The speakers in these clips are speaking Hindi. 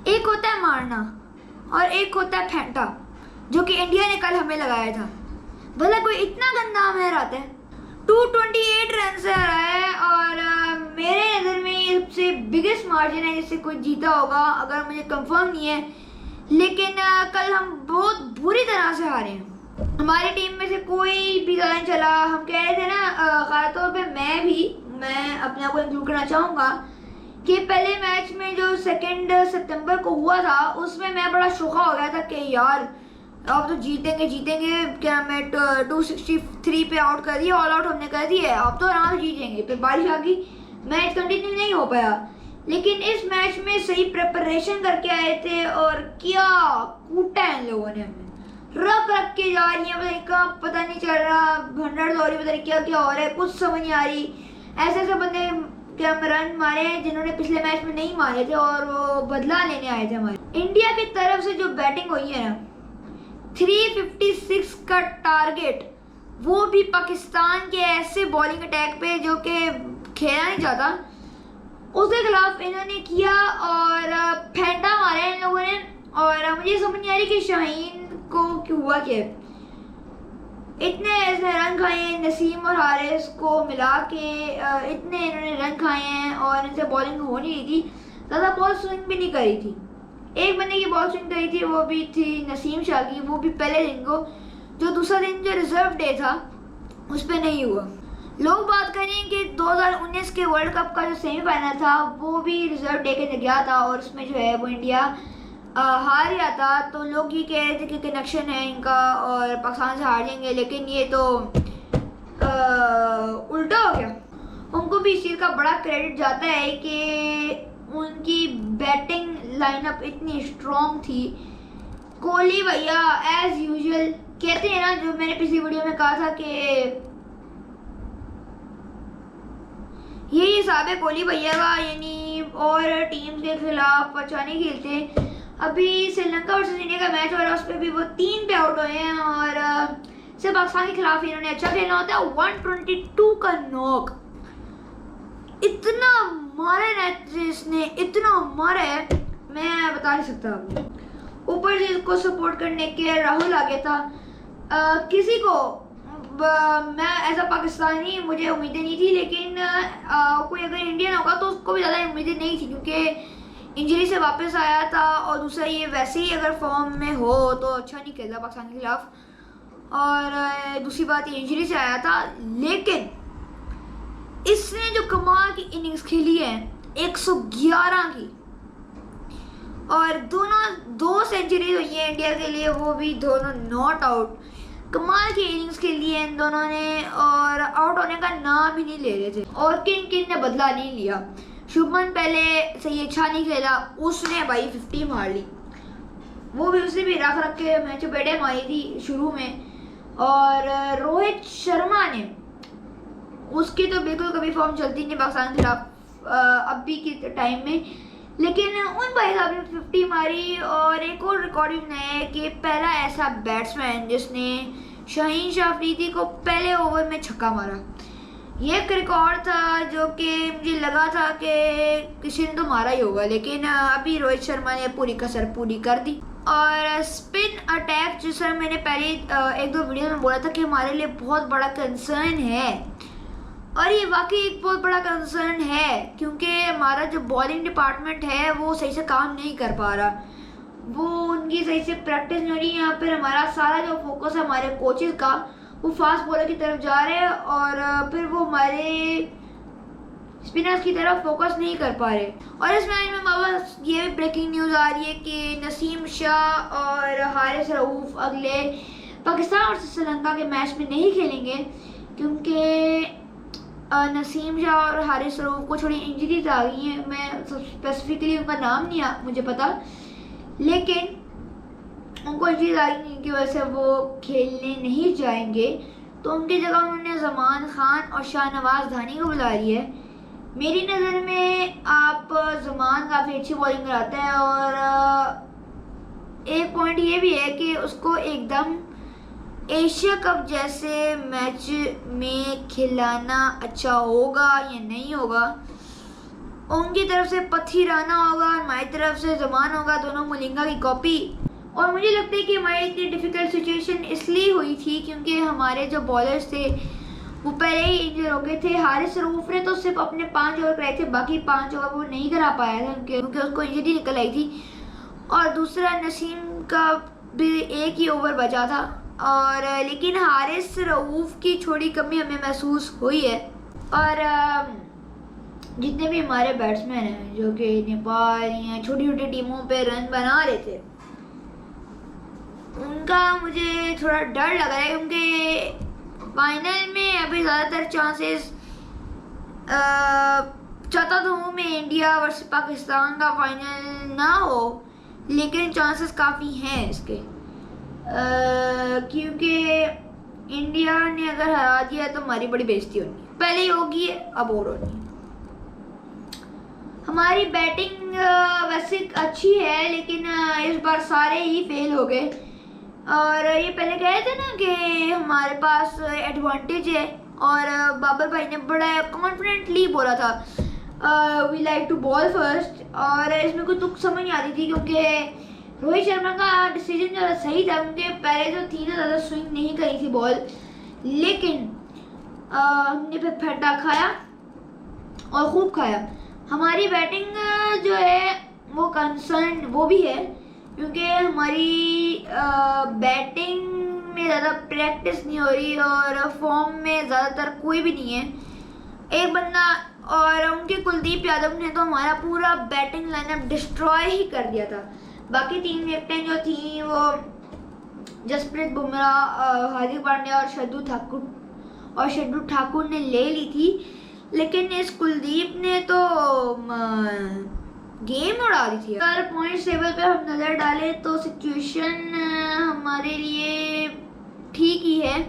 एक होता है मारना और एक होता है फेंटा, जो कि इंडिया ने कल हमें लगाया था। भला कोई इतना गंदा मैच आता है। 228 रन से हरा है और मेरे नज़र में ये सबसे बिगेस्ट मार्जिन है जिससे कोई जीता होगा, अगर मुझे कंफर्म नहीं है। लेकिन कल हम बहुत बुरी तरह से हारे हैं। हमारी टीम में से कोई भी ज़्यादा नहीं चला। हम कह रहे थे ना, ख़ास तौर पे मैं अपने आप को इंक्लूड करना चाहूँगा कि पहले मैच में जो 2 सितंबर को हुआ था उसमें मैं बड़ा शोखा हो गया था कि यार अब तो जीतेंगे। क्या मैं 263 पे आउट कर दिया, ऑल आउट हमने कर दिया, अब तो आराम से जीतेंगे। फिर बारिश आ गई, मैच कंटिन्यू नहीं हो पाया। लेकिन इस मैच में सही प्रिपरेशन करके आए थे और क्या कूटा है इन लोगों ने हमें। रख के जा रही है, पता नहीं चल रहा, 100 हो रही, पता नहीं क्या क्या हो रहा है, कुछ समझ नहीं आ रही। ऐसे बंदे क्या रन मारे हैं जिन्होंने पिछले मैच में नहीं मारे थे और वो बदला लेने आए थे हमारे। इंडिया की तरफ से जो बैटिंग हुई है ना, 356 का टारगेट, वो भी पाकिस्तान के ऐसे बॉलिंग अटैक पे जो कि खेला नहीं जाता, उसके खिलाफ इन्होंने किया और फेंटा मारा इन लोगों ने। और मुझे समझ नहीं आ रही कि शाहीन को क्यों हुआ कि इतने ऐसे रन खाए हैं, नसीम और हारिस को मिला के इतने इन्होंने रन खाए हैं और इनसे बॉलिंग हो नहीं रही थी, ज़्यादा बॉल स्विंग भी नहीं करी थी। एक बंदे की बॉल स्विंग करी थी, वो भी थी नसीम शाह की, वो भी पहले दिन को। जो दूसरा दिन जो रिजर्व डे था उस पर नहीं हुआ। लोग बात करें कि 2019 के वर्ल्ड कप का जो सेमीफाइनल था वो भी रिजर्व डे के गया था और उसमें जो है वो इंडिया हार गया था। तो लोग ये कह रहे थे कि कनेक्शन है इनका और पाकिस्तान से हार जाएंगे, लेकिन ये तो उल्टा हो गया। उनको भी इस चीज़ का बड़ा क्रेडिट जाता है कि उनकी बैटिंग लाइनअप इतनी स्ट्रॉन्ग थी। कोहली भैया एज यूजुअल कहते हैं ना, जो मैंने पिछली वीडियो में कहा था कि यही हिसाब है कोहली भैया का, यानी और टीम के खिलाफ अच्छा नहीं खेलते। अभी श्रीलंका वर्सेस इंडिया का मैच हो रहा है, उस पर भी वो 3 पे आउट हुए हैं और सिर्फ पाकिस्तान के खिलाफ इन्होंने अच्छा खेलना होता है। 122 का नॉक, इतना मारे ने इतना मारा है मैं बता नहीं सकता आपको। ऊपर से इसको सपोर्ट करने के राहुल आ गया था। किसी को मैं एज अ पाकिस्तानी मुझे उम्मीदें नहीं थी, लेकिन कोई अगर इंडियन होगा तो उसको भी ज़्यादा उम्मीदें नहीं थी क्योंकि इंजरी से वापस आया था और दूसरा ये वैसे ही अगर फॉर्म में हो तो अच्छा नहीं खेलता पाकिस्तान के खिलाफ। और दूसरी बात ये इंजरी से आया था, लेकिन इसने जो कमाल की इनिंग्स खेली है 111 की, और दो सेंचुरी हुई है इंडिया के लिए, वो भी दोनों नॉट आउट। कमाल की इनिंग्स खेली है इन दोनों ने और आउट होने का नाम ही नहीं ले रहे थे। और किन ने बदला नहीं लिया। शुभमन पहले सही अच्छा नहीं खेला, उसने भाई 50 मार ली, वो भी उसने भी रख के मैच बेटे मारी थी शुरू में। और रोहित शर्मा ने, उसकी तो बिल्कुल कभी फॉर्म चलती नहीं पाकिस्तान के खिलाफ अभी के टाइम में, लेकिन उन भाई साहब ने 50 मारी। और एक और रिकॉर्ड भी बनाया है कि पहला ऐसा बैट्समैन जिसने शाहीन शाह अफरीदी को पहले ओवर में छक्का मारा। ये एक रिकॉर्ड था जो कि मुझे लगा था कि किसी ने तो मारा ही होगा, लेकिन अभी रोहित शर्मा ने पूरी कसर पूरी कर दी। और स्पिन अटैक जो सर मैंने पहले 1-2 वीडियो में बोला था कि हमारे लिए बहुत बड़ा कंसर्न है, और ये वाकई एक बहुत बड़ा कंसर्न है क्योंकि हमारा जो बॉलिंग डिपार्टमेंट है वो सही से काम नहीं कर पा रहा, वो उनकी सही से प्रैक्टिस नहीं हो रही। यहाँ पर हमारा सारा जो फोकस है हमारे कोचेज़ का वो फास्ट बॉलर की तरफ जा रहे हैं और फिर वो हमारे स्पिनर्स की तरफ फोकस नहीं कर पा रहे। और इस मैच में हमारे पास ये ब्रेकिंग न्यूज़ आ रही है कि नसीम शाह और हारिस रऊफ अगले पाकिस्तान और श्रीलंका के मैच में नहीं खेलेंगे क्योंकि नसीम शाह और हारिस रऊफ को थोड़ी इंजरीज आ गई हैं। मैं स्पेसिफिकली उनका नाम नहीं मुझे पता, लेकिन उनको इंजरी आ गई की वजह से वो खेलने नहीं जाएंगे। तो उनकी जगह उन्होंने जमान खान और शाहनवाज धानी को बुला रही है। मेरी नज़र में आप जमान काफ़ी अच्छी बॉलिंग कराता है और एक पॉइंट ये भी है कि उसको एकदम एशिया कप जैसे मैच में खिलाना अच्छा होगा या नहीं होगा। उनकी तरफ से पथी राना होगा और हमारी तरफ से जमान होगा, दोनों मलिंगा की कॉपी। और मुझे लगता है कि हमारी इतनी डिफ़िकल्ट सिचुएशन इसलिए हुई थी क्योंकि हमारे जो बॉलर्स थे वो पहले ही इंजर हो गए थे। हारिस रऊफ ने तो सिर्फ अपने 5 ओवर कराए थे, बाकी 5 ओवर वो नहीं करा पाया था क्योंकि उसको इंजरी निकल आई थी। और दूसरा नसीम का भी एक ही ओवर बचा था, और लेकिन हारिस रऊफ की छोटी कमी हमें महसूस हुई है। और जितने भी हमारे बैट्समैन हैं जो कि नेपाल या छोटी छोटी टीमों पे रन बना रहे थे, उनका मुझे थोड़ा डर लग रहा है क्योंकि फाइनल में अभी ज़्यादातर चांसेस चाहता तो हूँ मैं इंडिया वर्सेस पाकिस्तान का फाइनल ना हो, लेकिन चांसेस काफ़ी हैं इसके, क्योंकि इंडिया ने अगर हरा दिया तो हमारी बड़ी बेइज्जती होनी है, पहले ही होगी है अब और होनी है। हमारी बैटिंग वैसे अच्छी है लेकिन इस बार सारे ही फेल हो गए। और ये पहले कहे थे ना कि हमारे पास एडवांटेज है, और बाबर भाई ने बड़ा कॉन्फिडेंटली बोला था we like to bowl first, और इसमें कोई तुक समझ नहीं आती थी क्योंकि रोहित शर्मा का डिसीजन जो सही था, उनके पहले जो थी ना ज़्यादा स्विंग नहीं करी थी बॉल, लेकिन हमने फिर फटा खाया और खूब खाया। हमारी बैटिंग जो है वो कंसर्न वो भी है क्योंकि हमारी बैटिंग में ज़्यादा प्रैक्टिस नहीं हो रही और फॉर्म में ज़्यादातर कोई भी नहीं है, एक बंदा, और उनके कुलदीप यादव ने तो हमारा पूरा बैटिंग लाइनअप डिस्ट्रॉय ही कर दिया था। बाकी 3 विकेटें जो थी वो जसप्रीत बुमराह, हार्दिक पांड्या और शार्दुल ठाकुर ने ले ली थी, लेकिन इस कुलदीप ने तो गेम उड़ा दी थी। अगर पॉइंट टेबल पे हम नज़र डालें तो सिचुएशन हमारे लिए ठीक ही है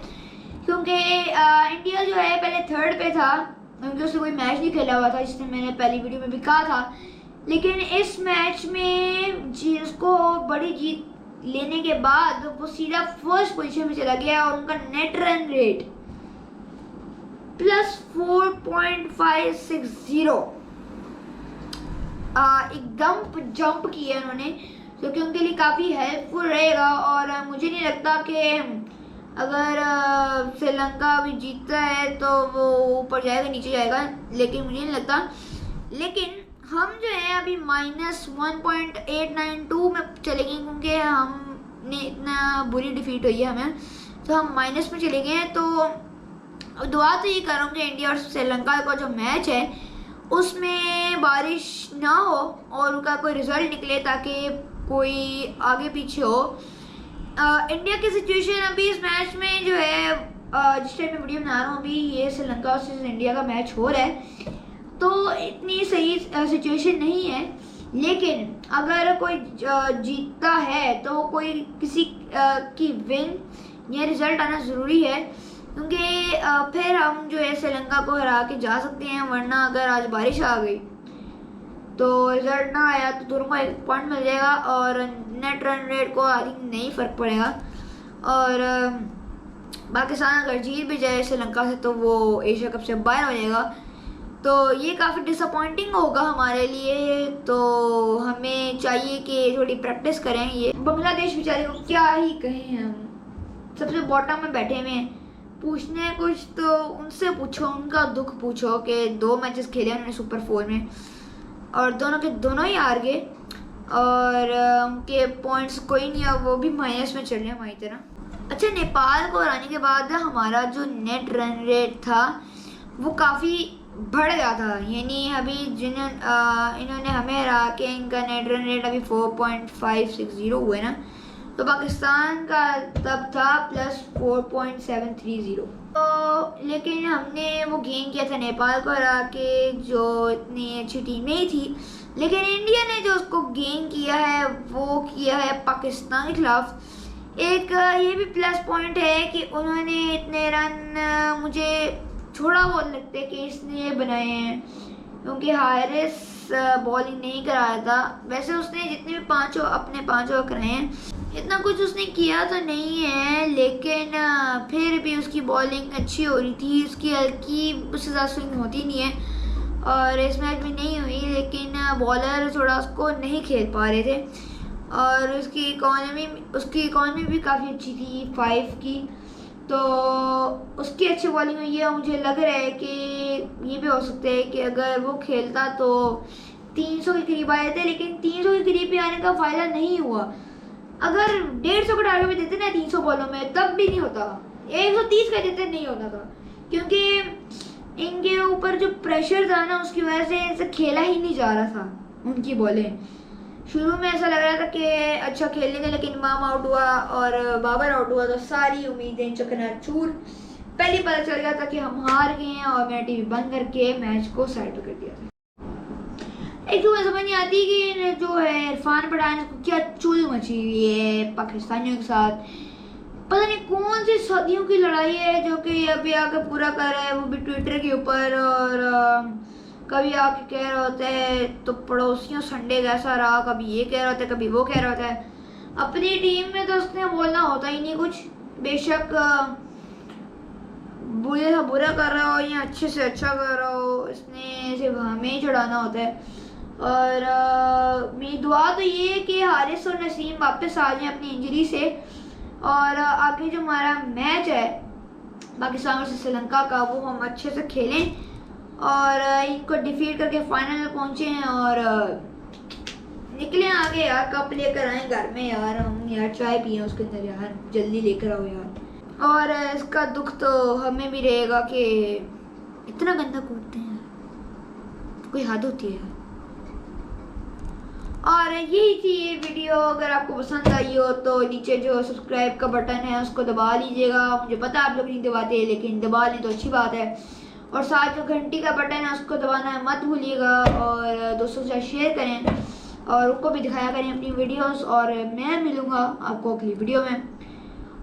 क्योंकि इंडिया जो है पहले 3rd पे था क्योंकि उससे कोई मैच नहीं खेला हुआ था, जिसने मैंने पहली वीडियो में भी कहा था, लेकिन इस मैच में उसको बड़ी जीत लेने के बाद वो सीधा फर्स्ट पोजीशन में चला गया और उनका नेट रन रेट +4.560 एकदम जंप किया उन्होंने, जो कि उनके लिए काफ़ी हेल्पफुल रहेगा। और मुझे नहीं लगता कि अगर श्रीलंका भी जीतता है तो वो ऊपर जाएगा नीचे जाएगा, लेकिन मुझे नहीं लगता। लेकिन हम जो है अभी -1.892 में चलेंगे क्योंकि हमने इतना बुरी डिफीट हुई है हमें, तो हम माइनस में चले गए हैं। तो दुआ तो ये करूँगी इंडिया और श्रीलंका का जो मैच है उसमें बारिश ना हो और उनका कोई रिजल्ट निकले ताकि कोई आगे पीछे हो। इंडिया की सिचुएशन अभी इस मैच में जो है जिस टाइम में वीडियो बना रहा हूँ अभी ये श्रीलंका वर्सेस इंडिया का मैच हो रहा है, तो इतनी सही सिचुएशन नहीं है, लेकिन अगर कोई जीतता है तो कोई किसी की विन या रिजल्ट आना ज़रूरी है क्योंकि फिर हम जो है श्रीलंका को हरा के जा सकते हैं। वरना अगर आज बारिश आ गई तो रिजल्ट ना आया तो दोनों को 1 पॉइंट मिल जाएगा और नेट रन रेट को आई थिंक नहीं फ़र्क पड़ेगा। और पाकिस्तान अगर जीत भी जाए श्रीलंका से तो वो एशिया कप से बाहर हो जाएगा, तो ये काफ़ी डिसअपॉइंटिंग होगा हमारे लिए। तो हमें चाहिए कि थोड़ी प्रैक्टिस करें। ये बांग्लादेश बेचारे को क्या ही कहें, हम सबसे बॉटम में बैठे हुए हैं, पूछने कुछ तो उनसे पूछो, उनका दुख पूछो कि 2 मैचेस खेले उन्होंने सुपर 4 में और दोनों के दोनों ही हार गए और उनके पॉइंट्स कोई नहीं है, वो भी माइनस में चल रहे हैं हमारी तरह। अच्छा, नेपाल को हराने के बाद हमारा जो नेट रन रेट था वो काफ़ी बढ़ गया था, यानी अभी इन्होंने हमें हरा के इनका नेट रन रेट अभी 4.560 हुआ है ना, तो पाकिस्तान का तब था +4.730। तो लेकिन हमने वो गेम किया था नेपाल को हरा के, जो इतनी अच्छी टीम नहीं थी, लेकिन इंडिया ने जो उसको गेम किया है वो किया है पाकिस्तान के खिलाफ। एक ये भी प्लस पॉइंट है कि उन्होंने इतने रन मुझे थोड़ा बहुत लगता है कि इसने बनाए हैं क्योंकि हारिस बॉलिंग नहीं कराया था। वैसे उसने जितने भी 5 ओवर कराए हैं इतना कुछ उसने किया तो नहीं है, लेकिन फिर भी उसकी बॉलिंग अच्छी हो रही थी, उसकी हल्की उससे ज़्यादा स्विंग होती नहीं है और इस मैच में नहीं हुई, लेकिन बॉलर थोड़ा उसको नहीं खेल पा रहे थे और उसकी इकॉनमी भी काफ़ी अच्छी थी 5 की, तो उसकी अच्छी बॉलिंग हुई है। मुझे लग रहा है कि ये भी हो सकता है कि अगर वो खेलता तो 300 के करीब आए थे, लेकिन 300 के करीब भी आने का फ़ायदा नहीं हुआ। अगर 150 का टारगेट भी देते ना 300 बॉलों में तब भी नहीं होता, 130 का देते नहीं होता था, क्योंकि इनके ऊपर जो प्रेशर था ना उसकी वजह से इनसे खेला ही नहीं जा रहा था। उनकी बॉलें शुरू में ऐसा लग रहा था कि अच्छा खेल लेंगे, लेकिन इमाम आउट हुआ और बाबर आउट हुआ तो सारी उम्मीदें चकनाचूर। पहले पता चल गया था कि हम हार गए हैं और मैंने टीवी बंद करके मैच को साइड कर दिया था। एक तो समझ नहीं आती कि जो है इरफान पठान को क्या चुल मची हुई है पाकिस्तानियों के साथ। पता नहीं कौन सी सदियों की लड़ाई है जो कि अभी आके पूरा कर रहा है, वो भी ट्विटर के ऊपर। और कभी आके कह रहा होता है तो पड़ोसियों संडे कैसा रहा, कभी ये कह रहा होता है कभी वो कह रहा होता है। अपनी टीम में तो उसने बोलना होता ही नहीं कुछ, बेशक बुरे से बुरा कर रहा हो या अच्छे से अच्छा कर रहा हो, इसने सिर्फ हमें ही चढ़ाना होता है। और मेरी दुआ तो ये है कि हारिस और नसीम वापस आ जाएं अपनी इंजरी से, और आगे जो हमारा मैच है पाकिस्तान और श्रीलंका का वो हम अच्छे से खेलें और इनको डिफीट करके फाइनल में पहुँचे हैं और निकले आगे यार। कप लेकर आए घर में यार, हम यार चाय पिए उसके अंदर यार, जल्दी लेकर आओ यार। और इसका दुख तो हमें भी रहेगा कि इतना गंदा कूदते हैं, कोई हद होती है। और यही थी ये वीडियो, अगर आपको पसंद आई हो तो नीचे जो सब्सक्राइब का बटन है उसको दबा लीजिएगा। मुझे पता आप लोग नहीं दबाते, लेकिन दबा लें तो अच्छी बात है। और साथ जो घंटी का बटन है उसको दबाना मत भूलिएगा, और दोस्तों के साथ शेयर करें और उनको भी दिखाया करें अपनी वीडियोस। और मैं मिलूँगा आपको अगली वीडियो में,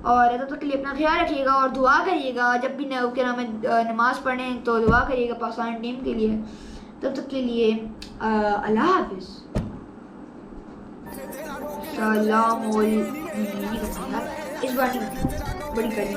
और तब तक के लिए अपना ख्याल रखिएगा और दुआ करिएगा। जब भी नमाज पढ़ें तो दुआ करिएगा पाकिस्तान टीम के लिए। तब तक के लिए अल्लाह हाफिज़। इस बार बड़ी करनी